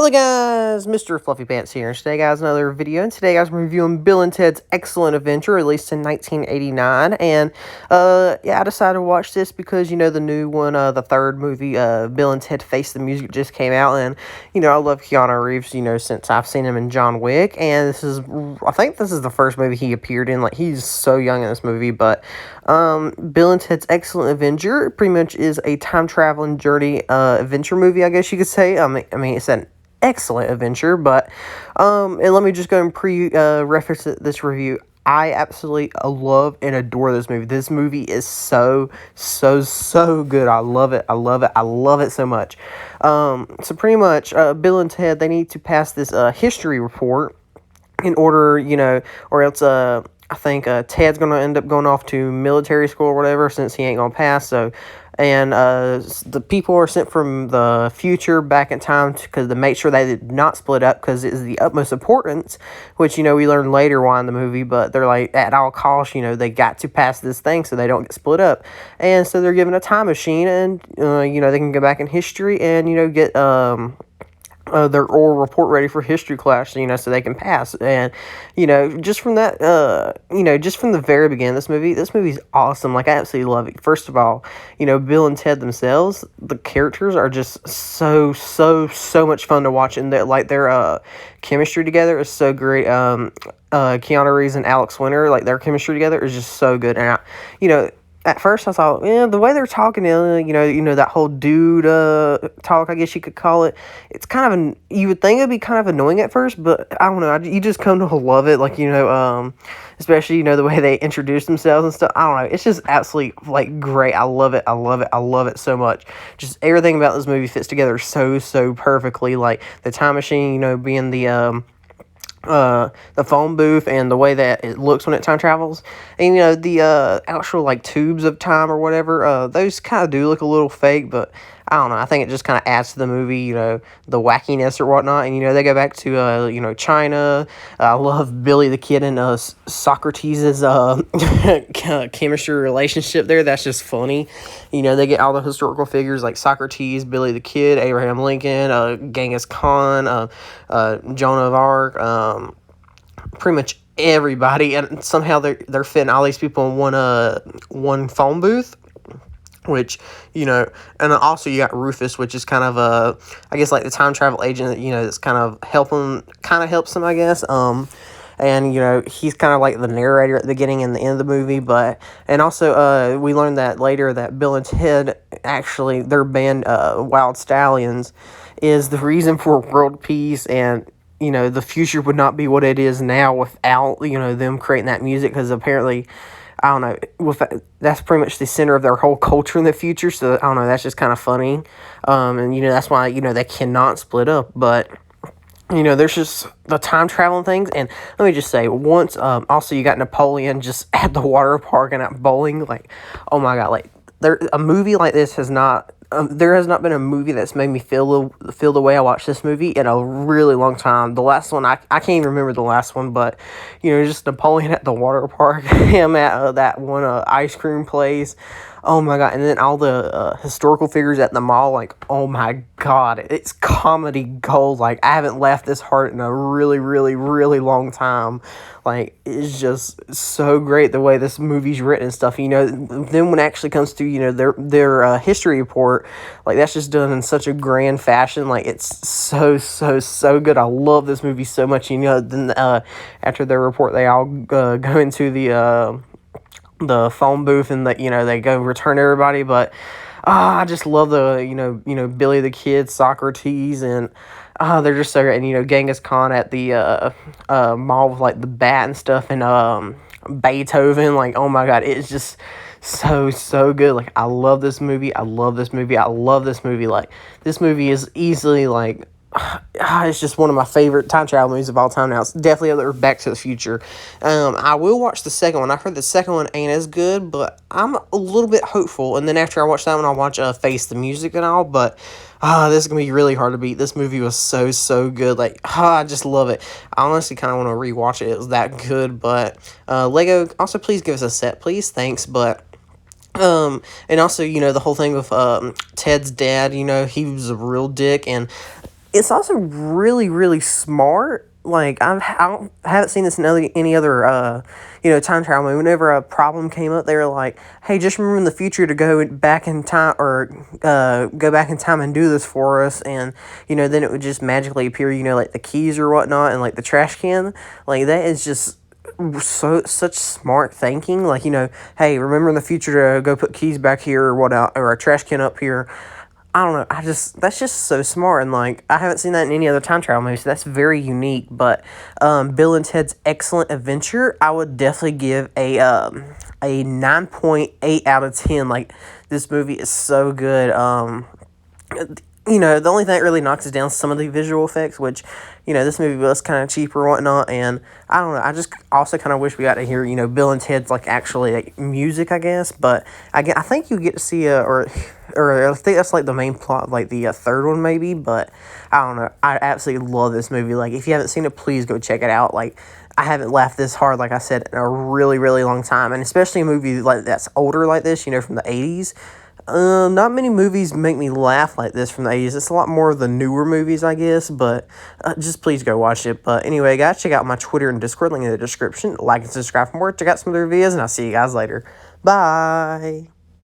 Hello guys, Mr. Fluffy Pants here. Today guys, another video, and today guys, we're reviewing Bill and Ted's Excellent Adventure, released in 1989, and, yeah, I decided to watch this because, the new one, the third movie, Bill and Ted Face the Music just came out, and, I love Keanu Reeves, since I've seen him in John Wick, and I think this is the first movie he appeared in. Like, he's so young in this movie, but, Bill and Ted's Excellent Adventure pretty much is a time-traveling journey, adventure movie, I guess you could say. I mean, it's an excellent adventure, but and let me just go and reference this review. I absolutely love and adore this movie. This movie is so good. I love it. I love it so much. So pretty much, Bill and Ted, they need to pass this history report in order, or else I think Ted's gonna end up going off to military school or whatever, since he ain't gonna pass. So, and the people are sent from the future back in time to make sure they did not split up, because it is the utmost importance, which, we learn later on in the movie, but they're like, at all costs, they got to pass this thing so they don't get split up. And so they're given a time machine, and, they can go back in history and, get, their oral report ready for history class, so they can pass. And, just from that, just from the very beginning, this movie's awesome. Like, I absolutely love it. First of all, Bill and Ted themselves, the characters are just so much fun to watch, and their chemistry together is so great. Keanu Reeves and Alex Winter, like, their chemistry together is just so good. And at first I thought, the way they're talking, that whole dude talk, I guess you could call it, it's kind of you would think it'd be kind of annoying at first, but I don't know, you just come to love it, like, especially, the way they introduce themselves and stuff. I don't know, it's just absolutely, like, great. I love it so much. Just everything about this movie fits together so perfectly, like, the time machine, being the phone booth, and the way that it looks when it time travels, and the actual, like, tubes of time or whatever, those kind of do look a little fake, but I don't know, I think it just kind of adds to the movie, the wackiness or whatnot. And they go back to China. I love Billy the Kid and Socrates' chemistry relationship there. That's just funny. They get all the historical figures like Socrates, Billy the Kid, Abraham Lincoln, Genghis Khan, Joan of Arc, pretty much everybody, and somehow they're fitting all these people in one phone booth, which, and also you got Rufus, which is kind of I guess, like, the time travel agent, that's kind of helps him, I guess. And, he's kind of like the narrator at the beginning and the end of the movie. And also, we learned that later that Bill and Ted, actually, their band, Wild Stallions, is the reason for world peace, and, the future would not be what it is now without, them creating that music, because apparently, I don't know, that's pretty much the center of their whole culture in the future. So, I don't know, that's just kind of funny. And, that's why, they cannot split up. But, there's just the time traveling things. And let me just say, once, also, you got Napoleon just at the water park and at bowling. Like, oh my God, like, a movie like this has not... there has not been a movie that's made me feel the way I watched this movie in a really long time. The last one, I can't even remember the last one, but, just Napoleon at the water park, him at that one ice cream place. Oh my God. And then all the historical figures at the mall, like, oh my God, it's comedy gold. Like, I haven't laughed this hard in a really long time. Like, it's just so great the way this movie's written and stuff. Then when it actually comes to, their history report, like, that's just done in such a grand fashion. Like, it's so good. I love this movie so much. Then after their report, they all go into the phone booth, and they go return everybody. But I just love the Billy the Kid, Socrates, and they're just so great. And Genghis Khan at the mall with, like, the bat and stuff, and Beethoven. Like, oh my God, it's just so good. Like, I love this movie. Like, this movie is easily, like, it's just one of my favorite time travel movies of all time now. It's definitely up there with Back to the Future. I will watch the second one. I've heard the second one ain't as good, but I'm a little bit hopeful. And then after I watch that one, I'll watch Face the Music and all. But this is going to be really hard to beat. This movie was so good. Like, I just love it. I honestly kind of want to rewatch it. It was that good. But Lego, also, please give us a set, please. Thanks. But and also, the whole thing with Ted's dad, he was a real dick, and It's also really, really smart. Like I haven't seen this in any other time travel movie. Whenever a problem came up, they were like, "Hey, just remember in the future to go back in time or go back in time and do this for us." And then it would just magically appear. Like the keys or whatnot, and like the trash can. Like that is just such smart thinking. Like hey, remember in the future to go put keys back here or whatnot, or a trash can up here. I don't know. That's just so smart, and like I haven't seen that in any other time travel movie, so that's very unique. But Bill and Ted's Excellent Adventure, I would definitely give a 9.8 out of 10. Like this movie is so good. The only thing that really knocks it down is some of the visual effects, which, this movie was kind of cheap or whatnot, and I don't know, I just also kind of wish we got to hear, Bill and Ted's, like, actually, like, music, I guess, but I think you get to see, or I think that's, like, the main plot, like, the third one, maybe, but I don't know, I absolutely love this movie. Like, if you haven't seen it, please go check it out. Like, I haven't laughed this hard, like I said, in a really, really long time, and especially a movie, like, that's older like this, from the 80s. Not many movies make me laugh like this from the 80s. It's a lot more of the newer movies, I guess, but just please go watch it. But anyway, guys, check out my Twitter and Discord link in the description. Like and subscribe for more. Check out some other videos, and I'll see you guys later. Bye.